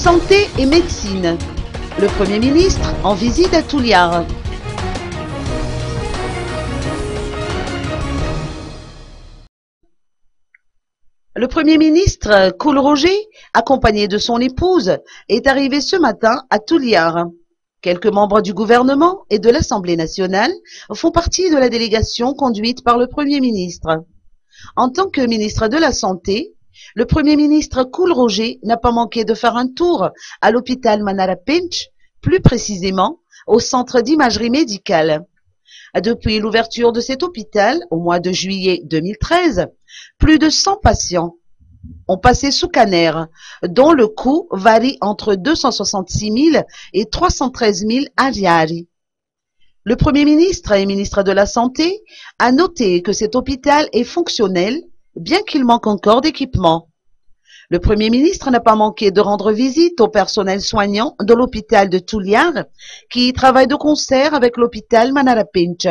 Santé et médecine. Le Premier ministre en visite à Touliard. Le Premier ministre, Cool Roger, accompagné de son épouse, est arrivé ce matin à Touliard. Quelques membres du gouvernement et de l'Assemblée nationale font partie de la délégation conduite par le Premier ministre. En tant que ministre de la Santé, le Premier ministre Cool Roger n'a pas manqué de faire un tour à l'hôpital Manara Pinch, plus précisément au centre d'imagerie médicale. Depuis l'ouverture de cet hôpital au mois de juillet 2013, plus de 100 patients ont passé sous scanner, dont le coût varie entre 266 000 et 313 000 ariari. Le Premier ministre et ministre de la Santé a noté que cet hôpital est fonctionnel, bien qu'il manque encore d'équipement. Le Premier ministre n'a pas manqué de rendre visite au personnel soignant de l'hôpital de Touliard, qui travaille de concert avec l'hôpital Manara Pinch.